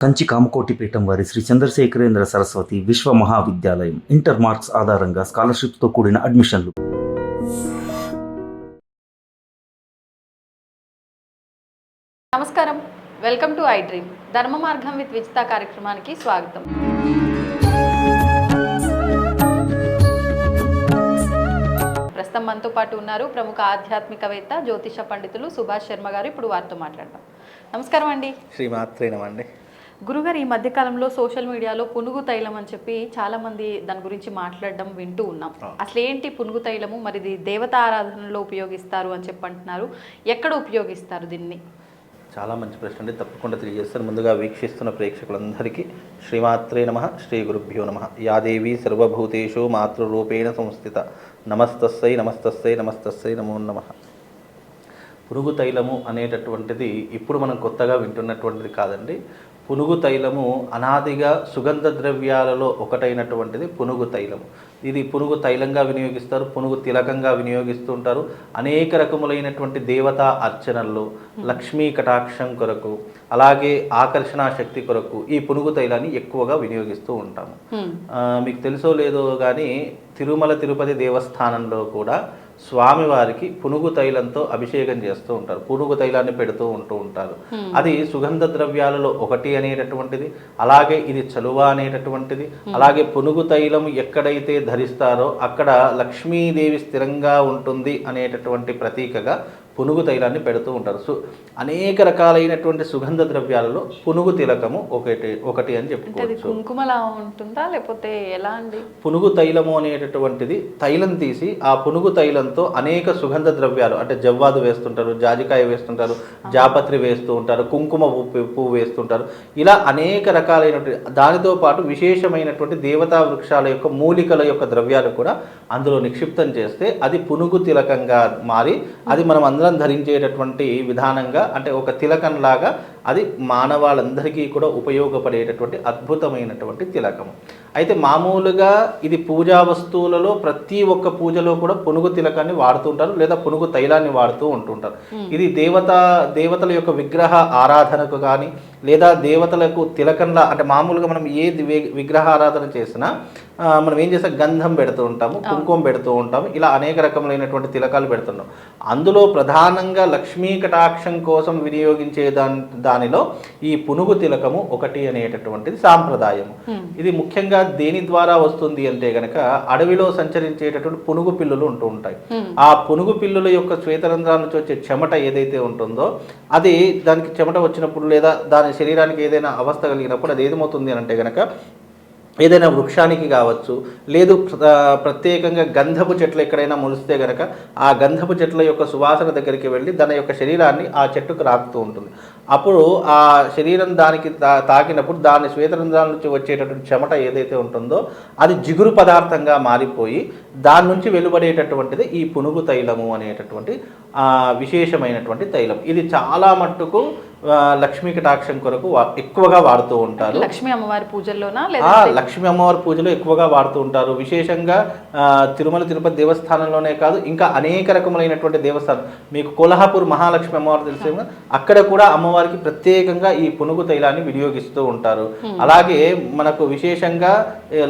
కంచి కామకోటి పీఠం వారి శ్రీ చంద్రశేఖరేంద్ర సరస్వతి విశ్వ మహావిద్యాలయం ఇంటర్ మార్క్స్ ఆధారంగా స్కాలర్షిప్తో కూడిన అడ్మిషన్లు. నమస్కారం, వెల్కమ్ టు ఐ డ్రీమ్. ధర్మ మార్గం విత్ విజిత కార్యక్రమానికి స్వాగతం. ప్రస్తుతం మనతో పాటు ఉన్నారు ప్రముఖ ఆధ్యాత్మికవేత్త జ్యోతిష పండితులు సుభాష్ శర్మ గారు. ఇప్పుడు వారితో మాట్లాడదాం. నమస్కారం అండి. శ్రీమాత్రేనమండి. గురుగారు, ఈ మధ్యకాలంలో సోషల్ మీడియాలో పునుగు తైలం అని చెప్పి చాలామంది దాని గురించి మాట్లాడడం వింటూ ఉన్నాం. అసలు ఏంటి పునుగు తైలము? మరి ఇది దేవతా ఆరాధనలో ఉపయోగిస్తారు అని చెప్పి అంటున్నారు. ఎక్కడ ఉపయోగిస్తారు దీన్ని? చాలా మంచి ప్రశ్న అండి, తప్పకుండా తెలియజేస్తాను. ముందుగా వీక్షిస్తున్న ప్రేక్షకులందరికీ శ్రీమాత్రే నమః, శ్రీ గురుభ్యో నమః. యాదేవి సర్వభూతేషు మాతృరూపేణ సంస్థిత నమస్తస్సై నమస్తస్సై నమస్తస్సై నమో నమః. పునుగు తైలము అనేటటువంటిది ఇప్పుడు మనం కొత్తగా వింటున్నటువంటిది కాదండి. పునుగు తైలము అనాదిగా సుగంధ ద్రవ్యాలలో ఒకటైనటువంటిది పునుగు తైలము. ఇది పునుగు తైలంగా వినియోగిస్తారు, పునుగు తిలకంగా వినియోగిస్తూ ఉంటారు. అనేక రకములైనటువంటి దేవతా అర్చనల్లో లక్ష్మీ కటాక్షం కొరకు, అలాగే ఆకర్షణ శక్తి కొరకు ఈ పునుగు తైలాన్ని ఎక్కువగా వినియోగిస్తూ ఉంటాము. మీకు తెలుసో లేదో కానీ తిరుమల తిరుపతి దేవస్థానంలో కూడా స్వామివారికి పునుగు తైలంతో అభిషేకం చేస్తూ ఉంటారు, పునుగు తైలాన్ని పెడుతూ ఉంటారు. అది సుగంధ ద్రవ్యాలలో ఒకటి అనేటటువంటిది, అలాగే ఇది చలువ అనేటటువంటిది. అలాగే పునుగు తైలం ఎక్కడైతే ధరిస్తారో అక్కడ లక్ష్మీదేవి స్థిరంగా ఉంటుంది అనేటటువంటి ప్రతీకగా పునుగు తైలాన్ని పెడుతూ ఉంటారు. అనేక రకాలైనటువంటి సుగంధ ద్రవ్యాలలో పునుగు తిలకము ఒకటి అని చెప్పుకోవచ్చు. కుంకుమలా ఉంటుందా లేకపోతే ఎలా అండి? పునుగు తైలము అనేటటువంటిది తైలం తీసి ఆ పునుగు తైలంతో అనేక సుగంధ ద్రవ్యాలు అంటే జవ్వాదు వేస్తుంటారు, జాజికాయ వేస్తుంటారు, జాపత్రి వేస్తూ ఉంటారు, కుంకుమ పువ్వు వేస్తుంటారు. ఇలా అనేక రకాలైనటువంటి దానితో పాటు విశేషమైనటువంటి దేవతా వృక్షాల యొక్క మూలికల యొక్క ద్రవ్యాలు కూడా అందులో నిక్షిప్తం చేస్తే అది పునుగు తిలకంగా మారి అది మనం అందరం ధరించేటటువంటి విధానంగా అంటే ఒక తిలకంలాగా అది మానవాళ్ళందరికీ కూడా ఉపయోగపడేటటువంటి అద్భుతమైనటువంటి తిలకము. అయితే మామూలుగా ఇది పూజా వస్తువులలో ప్రతి ఒక్క పూజలో కూడా పునుగు తిలకాన్ని వాడుతూ ఉంటారు, లేదా పునుగు తైలాన్ని వాడుతూ ఉంటుంటారు. ఇది దేవతల యొక్క విగ్రహ ఆరాధనకు కానీ లేదా దేవతలకు తిలకంలా అంటే మామూలుగా మనం ఏ విగ్రహ ఆరాధన చేసినా మనం ఏం చేస్తాం, గంధం పెడుతూ ఉంటాము, కుంకుమ పెడుతూ ఉంటాము, ఇలా అనేక రకములైనటువంటి తిలకాలు పెడుతున్నాం. అందులో ప్రధానంగా లక్ష్మీ కటాక్షం కోసం వినియోగించే దానిలో ఈ పునుగు తిలకము ఒకటి అనేటటువంటిది సాంప్రదాయము. ఇది ముఖ్యంగా దేని ద్వారా వస్తుంది అంటే గనక అడవిలో సంచరించేటటువంటి పునుగు పిల్లులు ఉంటూ ఉంటాయి. ఆ పునుగు పిల్లుల యొక్క శ్వేతరంధ్రాల నుంచి వచ్చే చెమట ఏదైతే ఉంటుందో అది దానికి చెమట వచ్చినప్పుడు లేదా దాని శరీరానికి ఏదైనా అవస్థ కలిగినప్పుడు అది ఏమవుతుంది అని అంటే గనక ఏదైనా వృక్షానికి కావచ్చు, లేదు ప్రత్యేకంగా గంధపు చెట్లు ఎక్కడైనా మొలిస్తే గనక ఆ గంధపు చెట్ల యొక్క సువాసన దగ్గరికి వెళ్ళి దాని యొక్క శరీరాన్ని ఆ చెట్టుకు రాకుతూ ఉంటుంది. అప్పుడు ఆ శరీరం దానికి తాకినప్పుడు దాని శ్వేతరంధ్రాల నుంచి వచ్చేటటువంటి చెమట ఏదైతే ఉంటుందో అది జిగురు పదార్థంగా మారిపోయి దాని నుంచి వెలువడేటటువంటిది ఈ పునుగు తైలము అనేటటువంటి విశేషమైనటువంటి తైలం. ఇది చాలా మట్టుకు లక్ష్మీ కటాక్షం కొరకు ఎక్కువగా వాడుతూ ఉంటారు. లక్ష్మీ అమ్మవారి పూజల్లోనా? లక్ష్మీ అమ్మవారి పూజలో ఎక్కువగా వాడుతూ ఉంటారు. విశేషంగా తిరుమల తిరుపతి దేవస్థానంలోనే కాదు, ఇంకా అనేక రకములైనటువంటి దేవస్థానం, మీకు కొల్హాపూర్ మహాలక్ష్మి అమ్మవారు తెలిసే, అక్కడ కూడా అమ్మవారికి ప్రత్యేకంగా ఈ పునుగు తైలాన్ని వినియోగిస్తూ ఉంటారు. అలాగే మనకు విశేషంగా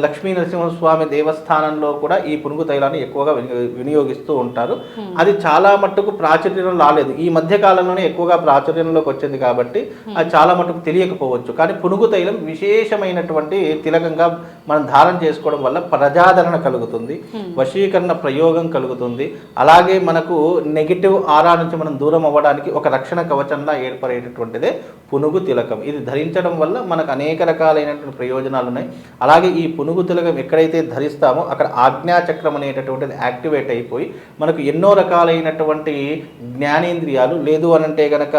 లక్ష్మీ నరసింహస్వామి దేవస్థానంలో కూడా ఈ పునుగు తైలాన్ని ఎక్కువగా వినియోగిస్తూ ఉంటారు. అది చాలా మట్టుకు ప్రాచుర్యం రాలేదు, ఈ మధ్య కాలంలోనే ఎక్కువగా ప్రాచుర్యంలోకి వచ్చింది కాబట్టి అది చాలా మటుకు తెలియకపోవచ్చు. కానీ పునుగు తైలం విశేషమైనటువంటి తిలకంగా మనం ధారణ చేసుకోవడం వల్ల ప్రజాదరణ కలుగుతుంది, వశీకరణ ప్రయోగం కలుగుతుంది. అలాగే మనకు నెగిటివ్ ఆరా నుంచి మనం దూరం అవ్వడానికి ఒక రక్షణ కవచంలా ఏర్పడేటటువంటిదే పునుగు తిలకం. ఇది ధరించడం వల్ల మనకు అనేక రకాలైనటువంటి ప్రయోజనాలు ఉన్నాయి. అలాగే ఈ పునుగు తిలకం ఎక్కడైతే ధరిస్తామో అక్కడ ఆజ్ఞాచక్రం అనేటటువంటిది యాక్టివేట్ అయిపోయి మనకు ఎన్నో రకాలైనటువంటి జ్ఞానేంద్రియాలు లేదు అనంటే గనక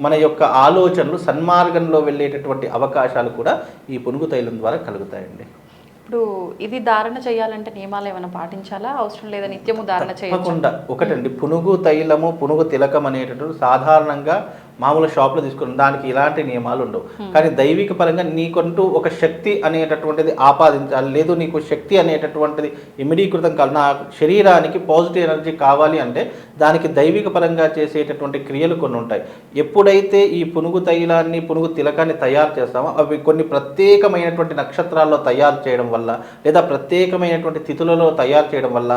మన యొక్క ఆలోచనలు సన్మార్గంలో వెళ్ళేటటువంటి అవకాశాలు కూడా ఈ పునుగు తైలం ద్వారా కలుగుతాయండి. ఇప్పుడు ఇది ధారణ చేయాలంటే నియమాలు ఏమైనా పాటించాలా, అవసరం లేదా నిత్యము ధారణ చేయకుండా? ఒకటండి, పునుగు తైలము పునుగు తిలకం అనేటటువంటి సాధారణంగా మామూలు షాప్లో తీసుకున్నాం, దానికి ఇలాంటి నియమాలు ఉండవు. కానీ దైవిక పరంగా నీకంటూ ఒక శక్తి అనేటటువంటిది ఆపాదించాలి, లేదు నీకు శక్తి అనేటటువంటిది ఇమిడీకృతం కావాలి, నా శరీరానికి పాజిటివ్ ఎనర్జీ కావాలి అంటే దానికి దైవిక పరంగా చేసేటటువంటి క్రియలు కొన్ని ఉంటాయి. ఎప్పుడైతే ఈ పునుగు తైలాన్ని పునుగు తిలకాన్ని తయారు చేస్తామో అవి కొన్ని ప్రత్యేకమైనటువంటి నక్షత్రాల్లో తయారు చేయడం వల్ల లేదా ప్రత్యేకమైనటువంటి తిథులలో తయారు చేయడం వల్ల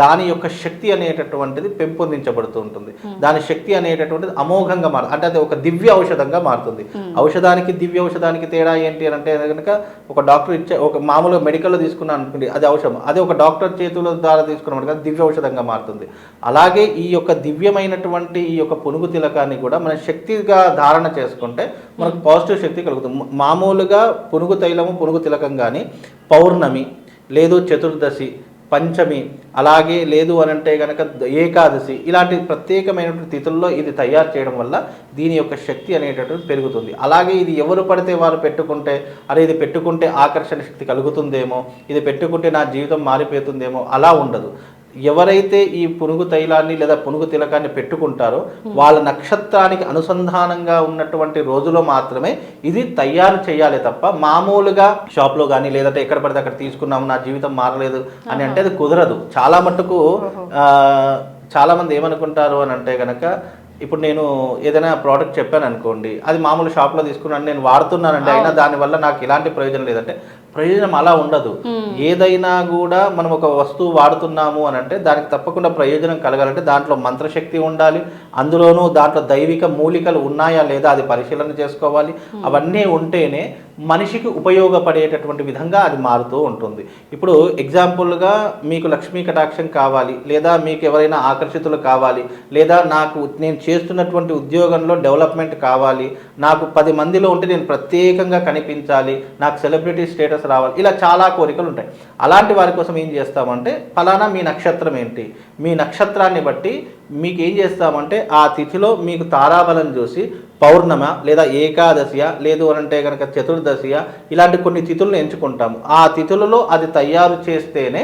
దాని యొక్క శక్తి అనేటటువంటిది పెంపొందించబడుతూ ఉంటుంది. దాని శక్తి అనేటటువంటిది అమోఘంగా అంటే అది ఒక దివ్య ఔషధంగా మారుతుంది. ఔషధానికి దివ్య ఔషధానికి తేడా ఏంటి అని అంటే కనుక ఒక డాక్టర్ ఇచ్చే ఒక మామూలుగా మెడికల్లో తీసుకున్నాను అనుకోండి అది ఔషధం, అదే ఒక డాక్టర్ చేతుల ద్వారా తీసుకున్నాం కదా దివ్య ఔషధంగా మారుతుంది. అలాగే ఈ యొక్క దివ్యమైనటువంటి ఈ యొక్క పునుగు తిలకాన్ని కూడా మనం శక్తిగా ధారణ చేసుకుంటే మనకు పాజిటివ్ శక్తి కలుగుతుంది. మామూలుగా పునుగు తైలము పునుగు తిలకం కానీ పౌర్ణమి లేదు చతుర్దశి పంచమి అలాగే లేదు అని అంటే కనుక ఏకాదశి ఇలాంటి ప్రత్యేకమైనటువంటి తిథుల్లో ఇది తయారు చేయడం వల్ల దీని యొక్క శక్తి అనేటటువంటి పెరుగుతుంది. అలాగే ఇది ఎవరు పడితే వారు పెట్టుకుంటే అరే ఇది పెట్టుకుంటే ఆకర్షణ శక్తి కలుగుతుందేమో, ఇది పెట్టుకుంటే నా జీవితం మారిపోతుందేమో అలా ఉండదు. ఎవరైతే ఈ పునుగు తైలాన్ని లేదా పునుగు తిలకాన్ని పెట్టుకుంటారో వాళ్ళ నక్షత్రానికి అనుసంధానంగా ఉన్నటువంటి రోజులో మాత్రమే ఇది తయారు చేయాలి తప్ప మామూలుగా షాప్లో కానీ లేదంటే ఎక్కడ పడితే అక్కడ తీసుకున్నాము నా జీవితం మారలేదు అని అంటే అది కుదరదు. చాలా మట్టుకు చాలామంది ఏమనుకుంటారు అని అంటే కనుక ఇప్పుడు నేను ఏదైనా ప్రోడక్ట్ చెప్పాను అనుకోండి, అది మామూలు షాప్లో తీసుకున్నాను నేను వాడుతున్నానండి, అయినా దానివల్ల నాకు ఎలాంటి ప్రయోజనం లేదంటే ప్రయోజనం అలా ఉండదు. ఏదైనా కూడా మనం ఒక వస్తువు వాడుతున్నాము అని అంటే దానికి తప్పకుండా ప్రయోజనం కలగాలంటే దాంట్లో మంత్రశక్తి ఉండాలి, అందులోనూ దాంట్లో దైవిక మూలికలు ఉన్నాయా లేదా అది పరిశీలన చేసుకోవాలి. అవన్నీ ఉంటేనే మనిషికి ఉపయోగపడేటటువంటి విధంగా అది మారుతూ ఉంటుంది. ఇప్పుడు ఎగ్జాంపుల్గా మీకు లక్ష్మీ కటాక్షం కావాలి, లేదా మీకు ఎవరైనా ఆకర్షితులు కావాలి, లేదా నాకు నేను చేస్తున్నటువంటి ఉద్యోగంలో డెవలప్మెంట్ కావాలి, నాకు 10 మందిలో ఉంటే నేను ప్రత్యేకంగా కనిపించాలి, నాకు సెలబ్రిటీ స్టేటస్ రావాలి, ఇలా చాలా కోరికలు ఉంటాయి. అలాంటి వారి కోసం ఏం చేస్తామంటే ఫలానా మీ నక్షత్రం ఏంటి, మీ నక్షత్రాన్ని బట్టి మీకు ఏం చేస్తామంటే ఆ తిథిలో మీకు తారాబలం చూసి పౌర్ణమ లేదా ఏకాదశియ లేదు అని అంటే కనుక చతుర్దశియ ఇలాంటి కొన్ని తిథులను ఎంచుకుంటాము. ఆ తిథులలో అది తయారు చేస్తేనే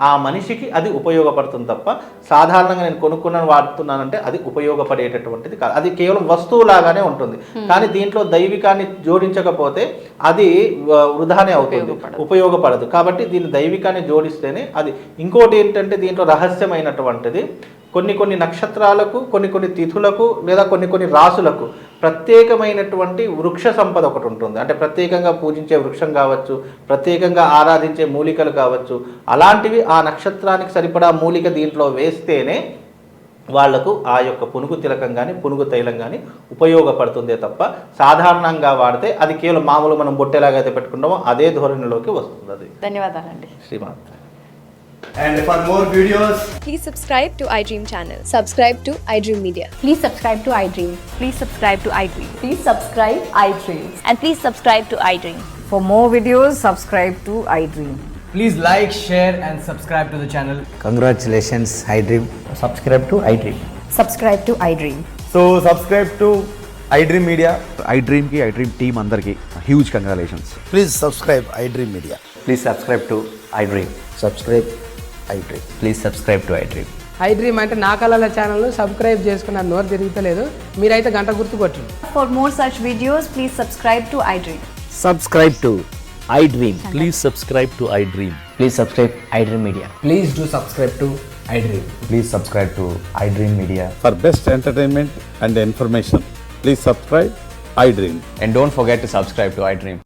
ఆ మనిషికి అది ఉపయోగపడుతుంది తప్ప సాధారణంగా నేను కొనుక్కున్నాను వాడుతున్నానంటే అది ఉపయోగపడేటటువంటిది కాదు. అది కేవలం వస్తువులాగానే ఉంటుంది. కానీ దీంట్లో దైవికాన్ని జోడించకపోతే అది వృధానే అవుతుంది, ఉపయోగపడదు. కాబట్టి దీన్ని దైవికాన్ని జోడిస్తేనే అది. ఇంకోటి ఏంటంటే దీంట్లో రహస్యమైనటువంటిది కొన్ని నక్షత్రాలకు కొన్ని తిథులకు లేదా కొన్ని రాసులకు ప్రత్యేకమైనటువంటి వృక్ష సంపద ఒకటి ఉంటుంది. అంటే ప్రత్యేకంగా పూజించే వృక్షం కావచ్చు, ప్రత్యేకంగా ఆరాధించే మూలికలు కావచ్చు, అలాంటివి ఆ నక్షత్రానికి సరిపడా మూలిక దీంట్లో వేస్తేనే వాళ్లకు ఆ యొక్క పునుగు తిలకం కానీ పునుగు తైలం కానీ ఉపయోగపడుతుందే తప్ప సాధారణంగా వాడితే అది కేవలం మామూలు మనం బొట్టెలాగైతే పెట్టుకుంటామో అదే ధోరణిలోకి వస్తుంది. అది. ధన్యవాదాలండి Shriman. And for more videos, please subscribe to iDream channel. Subscribe to iDream Media. Please subscribe to iDream. Please subscribe to iDream. Please subscribe iDream. And please subscribe to iDream. For more videos, subscribe to iDream. please like, share, and subscribe to the channel. Congratulations, iDream. Subscribe to iDream. Subscribe to iDream. So subscribe to iDream Media. iDream ki iDream team andarki huge congratulations. Please subscribe iDream Media. Please subscribe to iDream. Subscribe iDream. Please subscribe to iDream. iDream అంటే నా కళల ఛానల్ను subscribe చేసుకున్న నోరు తిరుగుతలేదు, మీరైతే గంట గుర్తు కొట్టండి. For more such videos, please subscribe to iDream. Subscribe to iDream. Please subscribe to iDream. Please subscribe iDream Media. Please do subscribe to iDream. Please subscribe to iDream Media. For best entertainment and information, please subscribe iDream. And don't forget to subscribe to iDream.